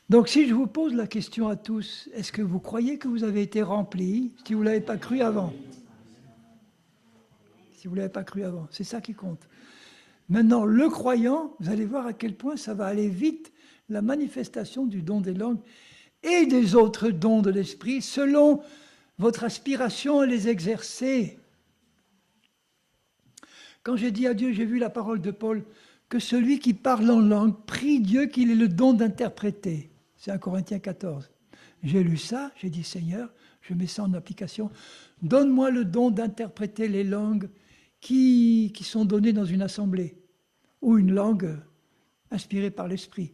Donc si je vous pose la question à tous, est-ce que vous croyez que vous avez été remplis si vous ne l'avez pas cru avant? Si vous ne l'avez pas cru avant, c'est ça qui compte. Maintenant, le croyant, vous allez voir à quel point ça va aller vite, la manifestation du don des langues et des autres dons de l'esprit, selon votre aspiration à les exercer. Quand j'ai dit à Dieu, j'ai vu la parole de Paul, que celui qui parle en langue prie Dieu qu'il ait le don d'interpréter. C'est 1 Corinthiens 14. J'ai lu ça, j'ai dit Seigneur, je mets ça en application. Donne-moi le don d'interpréter les langues qui sont données dans une assemblée ou une langue inspirée par l'Esprit.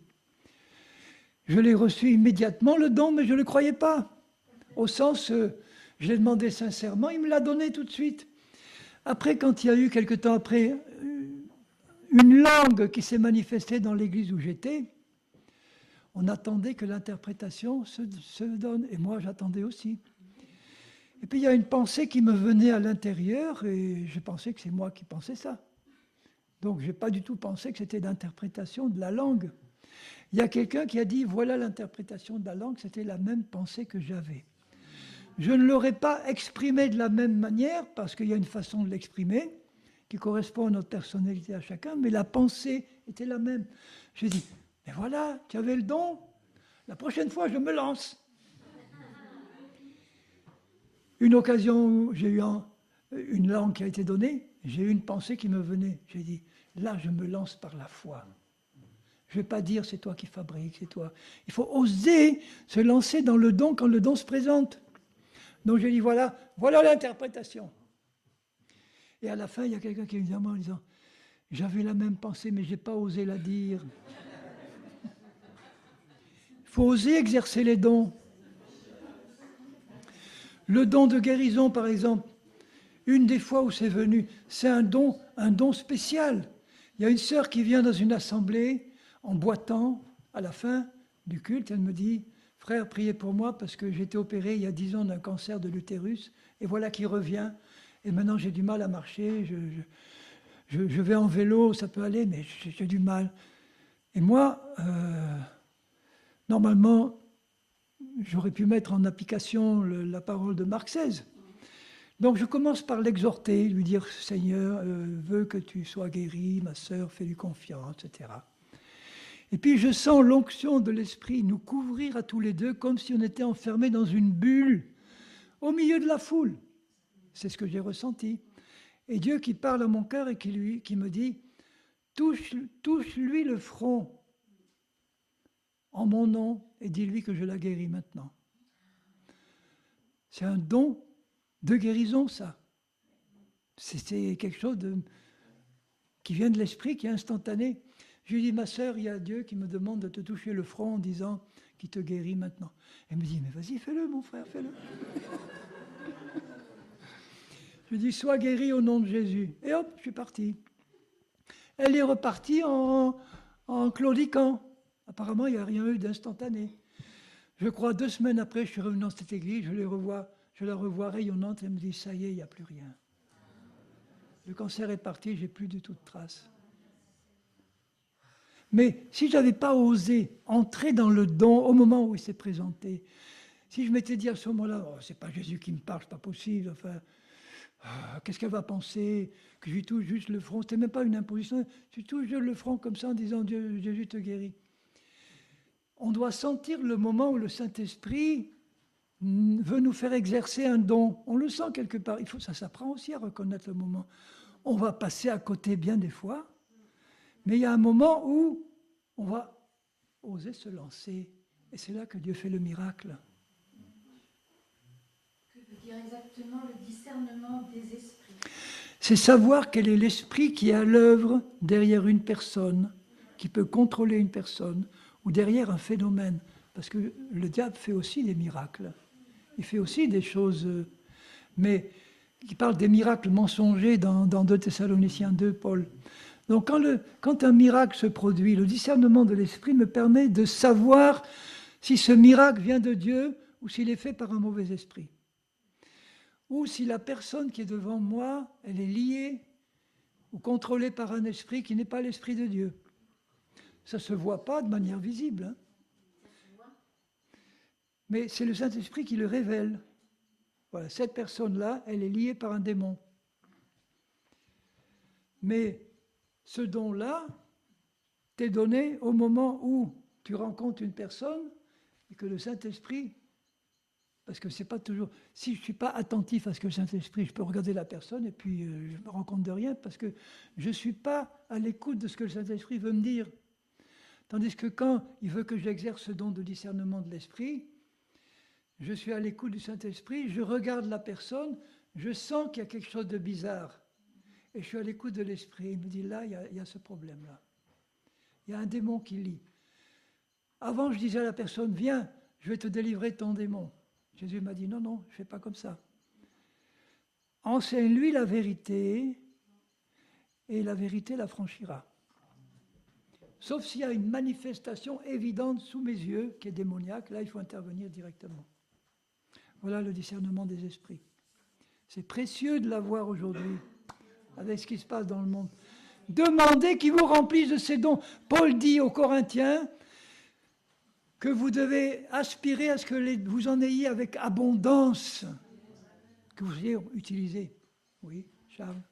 Je l'ai reçu immédiatement, le don, mais je ne le croyais pas. Au sens, je l'ai demandé sincèrement, il me l'a donné tout de suite. Après, quand il y a eu, quelque temps après, une langue qui s'est manifestée dans l'église où j'étais, on attendait que l'interprétation se donne. Et moi, j'attendais aussi. Et puis, il y a une pensée qui me venait à l'intérieur, et je pensais que c'est moi qui pensais ça. Donc, je n'ai pas du tout pensé que c'était l'interprétation de la langue. Il y a quelqu'un qui a dit, voilà l'interprétation de la langue, c'était la même pensée que j'avais. Je ne l'aurais pas exprimé de la même manière, parce qu'il y a une façon de l'exprimer, qui correspond à notre personnalité à chacun, mais la pensée était la même. J'ai dit, mais voilà, tu avais le don, la prochaine fois je me lance. Une occasion où j'ai eu une langue qui a été donnée, j'ai eu une pensée qui me venait. J'ai dit, là je me lance par la foi. Je ne vais pas dire c'est toi qui fabriques, c'est toi. Il faut oser se lancer dans le don quand le don se présente. Donc j'ai dit, voilà l'interprétation. Et à la fin, il y a quelqu'un qui me dit à moi en disant, j'avais la même pensée, mais je n'ai pas osé la dire. Il faut oser exercer les dons. Le don de guérison, par exemple, une des fois où c'est venu, c'est un don spécial. Il y a une sœur qui vient dans une assemblée en boitant à la fin du culte. Elle me dit, frère, priez pour moi parce que j'ai été opéré il y a 10 ans d'un cancer de l'utérus et voilà qui revient. Et maintenant j'ai du mal à marcher, je vais en vélo, ça peut aller, mais j'ai du mal. Et moi, normalement, j'aurais pu mettre en application la parole de Marc XVI. Donc je commence par l'exhorter, lui dire, Seigneur, veux que tu sois guérie, ma sœur, fais-lui confiance, etc. Et puis je sens l'onction de l'Esprit nous couvrir à tous les deux comme si on était enfermés dans une bulle, au milieu de la foule. C'est ce que j'ai ressenti. Et Dieu qui parle à mon cœur et qui me dit, touche-lui le front en mon nom et dis-lui que je la guéris maintenant. C'est un don de guérison, ça. C'est quelque chose qui vient de l'esprit, qui est instantané. Je lui dis, ma sœur, il y a Dieu qui me demande de te toucher le front en disant qu'il te guérit maintenant. Elle me dit, mais vas-y, fais-le, mon frère, fais-le. Je lui dis, sois guéri au nom de Jésus. Et hop, je suis parti. Elle est repartie en claudiquant. Apparemment, il n'y a rien eu d'instantané. Je crois 2 semaines après, je suis revenu dans cette église, je la revois rayonnante, et elle me dit, ça y est, il n'y a plus rien. Le cancer est parti, j'ai plus du tout de traces. Mais si je n'avais pas osé entrer dans le don au moment où il s'est présenté, si je m'étais dit à ce moment-là, oh, c'est pas Jésus qui me parle, c'est pas possible, enfin, qu'est-ce qu'elle va penser, que je lui touche juste le front, c'était même pas une imposition, je lui touche le front comme ça en disant Dieu, Jésus te guérit. On doit sentir le moment où le Saint-Esprit veut nous faire exercer un don. On le sent quelque part. Ça s'apprend aussi à reconnaître le moment. On va passer à côté bien des fois, mais il y a un moment où on va oser se lancer. Et c'est là que Dieu fait le miracle. Que veut dire exactement le discernement des esprits? C'est savoir quel est l'esprit qui est à l'œuvre derrière une personne, qui peut contrôler une personne, ou derrière un phénomène. Parce que le diable fait aussi des miracles. Il fait aussi des choses, mais il parle des miracles mensongers dans 2 Thessaloniciens 2, Paul. Donc quand un miracle se produit, le discernement de l'esprit me permet de savoir si ce miracle vient de Dieu ou s'il est fait par un mauvais esprit. Ou si la personne qui est devant moi, elle est liée ou contrôlée par un esprit qui n'est pas l'esprit de Dieu. Ça ne se voit pas de manière visible. Hein. Mais c'est le Saint-Esprit qui le révèle. Voilà, cette personne-là, elle est liée par un démon. Mais ce don-là t'est donné au moment où tu rencontres une personne et que le Saint-Esprit, parce que c'est pas toujours... Si je ne suis pas attentif à ce que le Saint-Esprit, je peux regarder la personne et puis je me rends compte de rien parce que je ne suis pas à l'écoute de ce que le Saint-Esprit veut me dire. Tandis que quand il veut que j'exerce ce don de discernement de l'Esprit, je suis à l'écoute du Saint-Esprit, je regarde la personne, je sens qu'il y a quelque chose de bizarre. Et je suis à l'écoute de l'Esprit. Il me dit, là, il y a ce problème-là. Il y a un démon qui lie. Avant, je disais à la personne, viens, je vais te délivrer de ton démon. Jésus m'a dit, non, non, je ne fais pas comme ça. Enseigne-lui la vérité, et la vérité la franchira. Sauf s'il y a une manifestation évidente sous mes yeux, qui est démoniaque, là, il faut intervenir directement. Voilà le discernement des esprits. C'est précieux de l'avoir aujourd'hui, avec ce qui se passe dans le monde. Demandez qu'il vous remplisse de ses dons. Paul dit aux Corinthiens que vous devez aspirer à ce que vous en ayez avec abondance, que vous ayez utilisé. Oui, Charles.